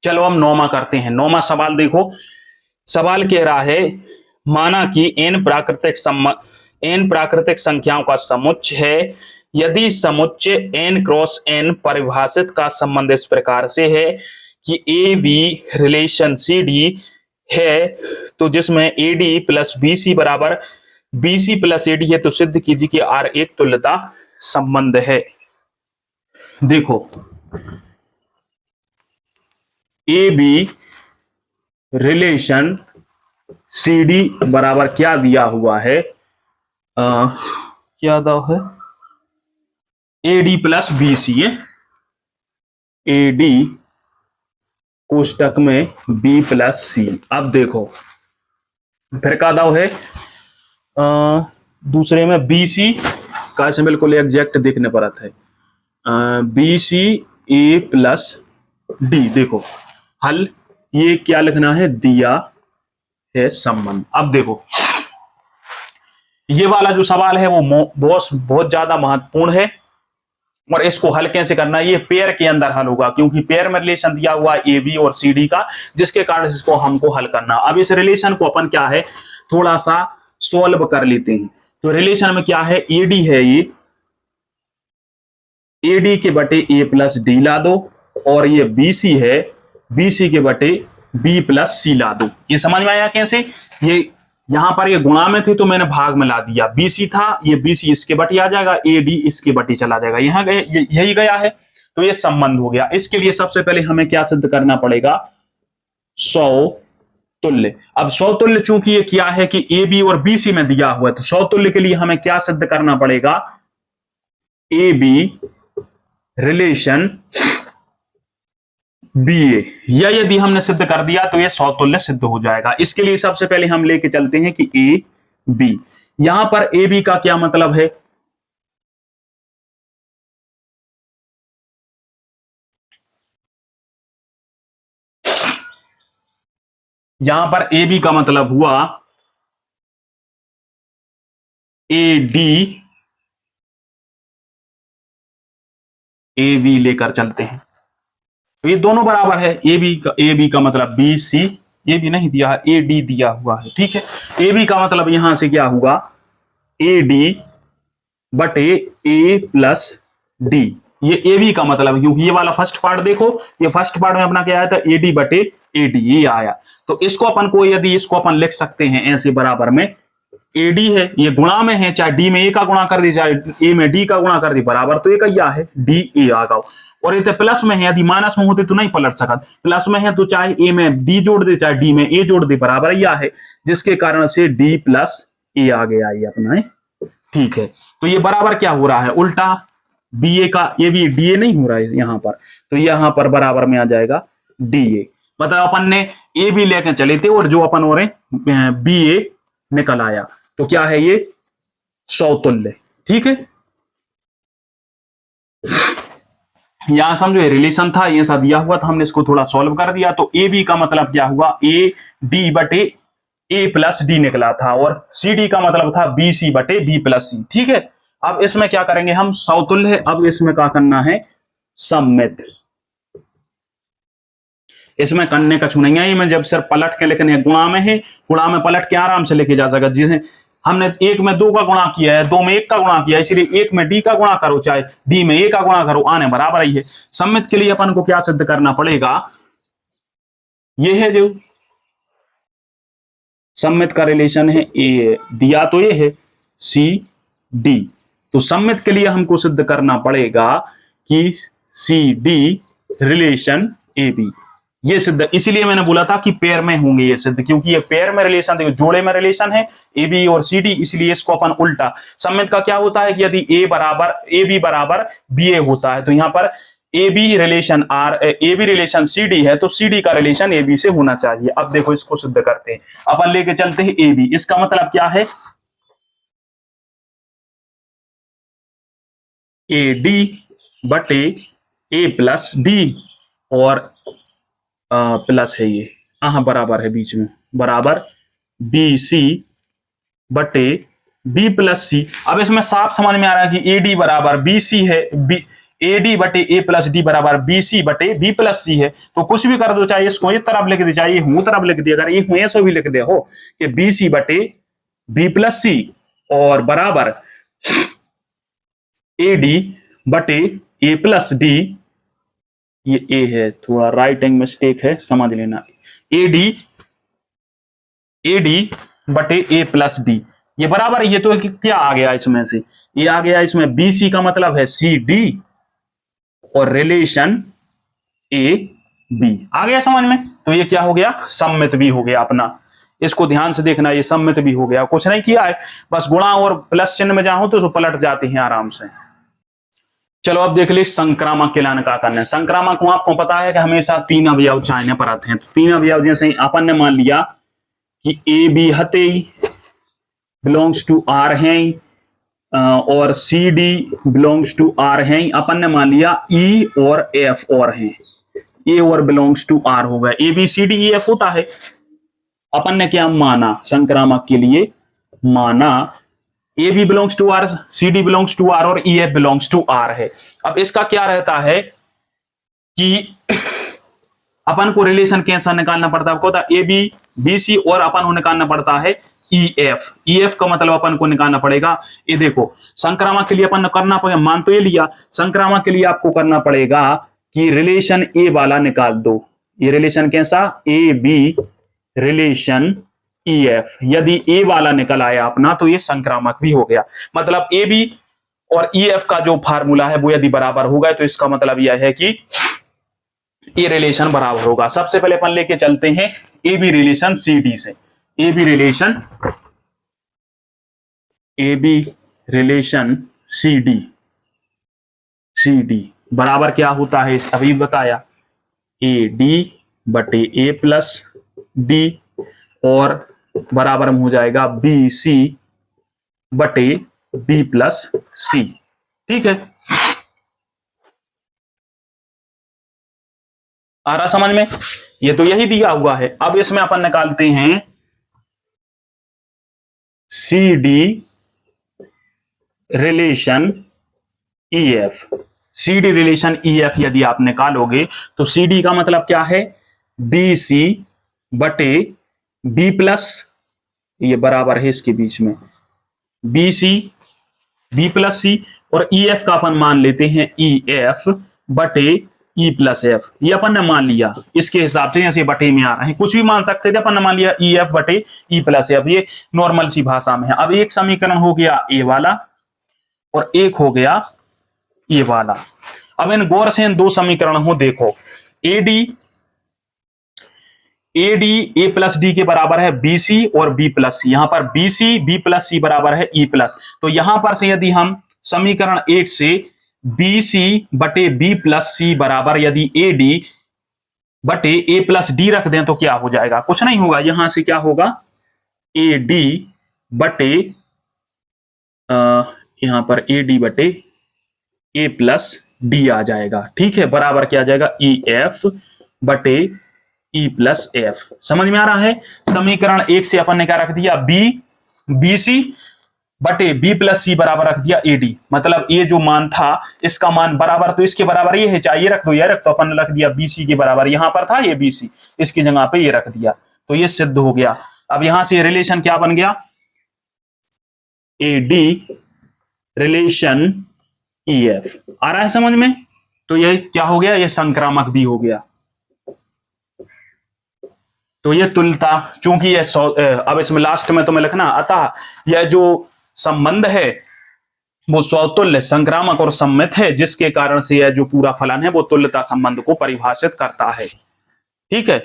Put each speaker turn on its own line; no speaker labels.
चलो हम नौमा करते हैं। नौमा सवाल देखो, सवाल कह रहा है माना कि n प्राकृतिक संख्याओं का समुच्चय है। यदि समुच्चय n क्रॉस n परिभाषित का संबंध इस प्रकार से है कि A B relation C D है, तो जिसमें A D plus B C बराबर B C plus A D है, तो सिद्ध कीजिए कि आर एक तुल्यता संबंध है। देखो A B relation C D बराबर क्या दिया हुआ है, क्या दिया है, A D plus B C है, ए डी कोष्टक में बी प्लस सी। अब देखो फिर का दाव है, दूसरे में बी सी का से बिल्कुल एग्जैक्ट देखने पर आता है, बी सी ए प्लस डी। देखो हल ये क्या लिखना है, दिया है संबंध। अब देखो ये वाला जो सवाल है वो बहुत ज्यादा महत्वपूर्ण है, और इसको हल कैसे करना है, ये पेयर के अंदर हल होगा, क्योंकि पेयर में रिलेशन दिया हुआ है ए बी और सी डी का, जिसके कारण इसको हमको हल करना। अब इस रिलेशन को अपन क्या है थोड़ा सा सॉल्व कर लेते हैं। तो रिलेशन में क्या है, ए डी है, ये ए डी के बटे ए प्लस डी ला दो, और ये बी सी है, बी सी के बटे बी प्लस सी ला दो। ये समझ में आया कैसे, ये यहां पर ये गुणा में थे तो मैंने भाग में ला दिया, बीसी था, ये बीसी इसके बटे आ जाएगा, ए डी इसके बटे चला जाएगा, यहां गए यही गया है, तो ये संबंध हो गया। इसके लिए सबसे पहले हमें क्या सिद्ध करना पड़ेगा, सौतुल्य। अब सौतुल्य चूंकि ये क्या है कि ए बी और बी सी में दिया हुआ है, तो सौतुल्य के लिए हमें क्या सिद्ध करना पड़ेगा, ए बी रिलेशन बी ए। या यदि हमने सिद्ध कर दिया तो ये सौतुल्य सिद्ध हो जाएगा। इसके लिए सबसे पहले हम लेके चलते हैं कि ए बी, यहां पर ए बी का क्या मतलब है, यहां पर ए बी का मतलब हुआ ए डी ए बी लेकर चलते हैं, तो ये दोनों बराबर है। ए बी का मतलब बी सी, ए बी नहीं दिया है, ए डी दिया हुआ है, ठीक है। ए बी का मतलब यहां से क्या हुआ, ए डी बटे ए प्लस डी, ये ए बी का मतलब, क्योंकि ये वाला फर्स्ट पार्ट देखो, ये फर्स्ट पार्ट में अपना क्या आया था, ए डी बटे ए डी, ये आया। तो इसको अपन को, यदि इसको अपन लिख सकते हैं ऐसे बराबर में, ए डी है, ये गुणा में है, चाहे डी में ए का गुणा कर दी, चाहे ए में डी का गुणा कर दी, बराबर तो एक है, डी ए आ गया। और ये तो प्लस में है, यदि माइनस में होते तो नहीं पलट सकता, प्लस में है तो चाहे ए में डी जोड़ दे, चाहे डी में ए जोड़ दे, बराबर यह है, जिसके कारण से डी प्लस ए आ गया ये अपना है, ठीक है। तो ये बराबर क्या हो रहा है, उल्टा बी ए का, ये भी डी ए नहीं हो रहा है यहां पर, तो यहां पर बराबर में आ जाएगा डी ए। मतलब अपन ने ए बी लेकर चले थे और जो अपन हो रहे बी ए निकल आया, तो क्या है ये सौतुल्य, ठीक है। यहां समझो ये रिलेशन था, ये सा दिया हुआ था, हमने इसको थोड़ा सॉल्व कर दिया, तो ए बी का मतलब क्या हुआ, ए डी बटे ए प्लस डी निकला था, और सी डी का मतलब था बी सी बटे बी प्लस सी, ठीक है। अब इसमें क्या करेंगे हम, सौतुल्य है, अब इसमें क्या करना है, सम्मित। इसमें करने का छू नहीं है, मैं जब सिर्फ पलट के लिखने, गुणा में है, गुणा में पलट के आराम से लेके जा सका, जिसे हमने एक में दो का गुणा किया है, दो में एक का गुणा किया है, इसलिए एक में डी का गुणा करो, चाहे डी में ए का गुणा करो, आने बराबर ही है। सम्मित के लिए अपन को क्या सिद्ध करना पड़ेगा, ये है जो सम्मित का रिलेशन है, ए दिया तो ये है सी डी, तो सम्मित के लिए हमको सिद्ध करना पड़ेगा कि C D relation A B, ये सिद्ध। इसीलिए मैंने बोला था कि पेयर में होंगे ये सिद्ध, क्योंकि ये पेयर में रिलेशन, देखो जोड़े में रिलेशन है ए बी और सी डी, इसलिए इसको अपन उल्टा। सम्मित का क्या होता है कि यदि ए बी बराबर बी ए होता है, तो यहां पर A B relation C D है, तो सी डी का रिलेशन ए बी से होना चाहिए। अब देखो इसको सिद्ध करते हैं, अपन लेके चलते हैं ए बी, इसका मतलब क्या है, ए डी बटे ए प्लस डी, और प्लस है ये, हाँ बराबर है बीच में, बराबर बी सी बटे बी प्लस सी। अब इसमें साफ समझ में आ रहा है कि ए डी बराबर बी सी है, ए डी बटे ए प्लस डी बराबर बी सी बटे बी प्लस सी है। तो कुछ भी कर दो, चाहे इसको इस तरफ लिख दे, चाहे ये हूं तरफ लिख दे, अगर ये हूं ऐसो भी लिख दे हो कि बी सी बटे बी प्लस सी और बराबर ए डी बटे ए प्लस डी, ये ए है, थोड़ा राइटिंग मिस्टेक है, समझ लेना, ए डी बटे ए प्लस डी, ये बराबर, ये तो क्या आ गया इसमें से, ये आ गया इसमें बी सी का मतलब है सी डी और रिलेशन ए बी, आ गया समझ में। तो ये क्या हो गया, सममित भी हो गया अपना, इसको ध्यान से देखना, ये सममित भी हो गया, कुछ नहीं किया है, बस गुणा और प्लस चिन्ह में जाओ तो पलट जाते हैं आराम से। चलो अब देख ले संक्रामक के लाने का करना है। संक्रामक को आपको पता है कि हमेशा तीन अवयव चाहने पर आते हैं, तो तीन अवयव जैसे अपन ने मान लिया कि ए बी हते बिलोंग्स टू आर हैं और C D belongs to R हैं, अपन ने मान लिया ई और एफ और हैं, ए और बिलोंग्स टू आर हो गया, A B C D E F होता है। अपन ने क्या माना, संक्रामक के लिए माना A B belongs to R, C D belongs to R और E F belongs to R है। अब इसका क्या रहता है कि अपन को रिलेशन कैसा निकालना पड़ता है, आपको ए बी बी सी और अपन को निकालना पड़ता है ई एफ, ई एफ का मतलब अपन को निकालना पड़ेगा, ये देखो संक्रामक के लिए अपन करना पड़ेगा, मान तो ये लिया, संक्रामक के लिए आपको करना पड़ेगा कि रिलेशन ए वाला निकाल दो, ये रिलेशन कैसा, A B relation E F, यदि ए वाला निकल आया अपना तो ये संक्रामक भी हो गया। मतलब ए बी और ई एफ का जो फार्मूला है वो यदि बराबर होगा तो इसका मतलब यह है कि ये रिलेशन बराबर होगा। सबसे पहले अपन लेके चलते हैं A B relation C D से, A B relation C D बराबर क्या होता है, अभी बताया, ए डी बटे ए प्लस डी और बराबर में हो जाएगा बी सी बटे बी प्लस सी, ठीक है, आ रहा समझ में, ये तो यही दिया हुआ है। अब इसमें अपन निकालते हैं C D relation E F, C D relation E F यदि आप निकालोगे तो सी डी का मतलब क्या है, बी सी बटे बी प्लस, ये बराबर है इसके बीच में बी सी बी प्लस सी, और ई एफ का अपन मान लेते हैं ई एफ बटे ई प्लस एफ, ये अपन ने मान लिया, इसके हिसाब से ऐसे बटे में आ रहे हैं, कुछ भी मान सकते थे, अपन ने मान लिया ई एफ बटे ई प्लस एफ, ये नॉर्मल सी भाषा में है। अब एक समीकरण हो गया ए वाला और एक हो गया ये वाला। अब इन गौर से इन दो समीकरण हो देखो, A D A plus D के बराबर है बी सी और बी प्लस सी, यहां पर बी सी बी प्लस सी बराबर है ई प्लस, तो यहां पर से यदि हम समीकरण एक से बी सी बटे बी प्लस सी बराबर यदि ए डी बटे ए प्लस डी रख दें तो क्या हो जाएगा, कुछ नहीं होगा, यहां से क्या होगा, ए डी बटे यहां पर ए डी बटे ए प्लस डी आ जाएगा, ठीक है, बराबर क्या आ जाएगा, ई एफ बटे ई प्लस एफ। समझ में आ रहा है। समीकरण एक से अपन ने क्या रख दिया, बी सी बटे बी प्लस सी बराबर रख दिया ए डी, मतलब ये जो मान था इसका मान बराबर तो इसके बराबर ये है, चाहे ये रख दो ये रख, तो अपन ने रख दिया बी सी के बराबर, यहां पर था ये बी सी, इसकी जगह पे ये रख दिया, तो ये सिद्ध हो गया। अब यहां से रिलेशन क्या बन गया, A D relation E F, आ रहा है समझ में। तो ये क्या हो गया, ये संक्रामक भी हो गया। तो ये तुल्यता, चूंकि ये अब इसमें लास्ट में तुम्हें लिखना, अतः यह जो संबंध है वो स्वतुल्य, संक्रामक और सम्मित है, जिसके कारण से यह जो पूरा फलन है वो तुल्यता संबंध को परिभाषित करता है, ठीक है।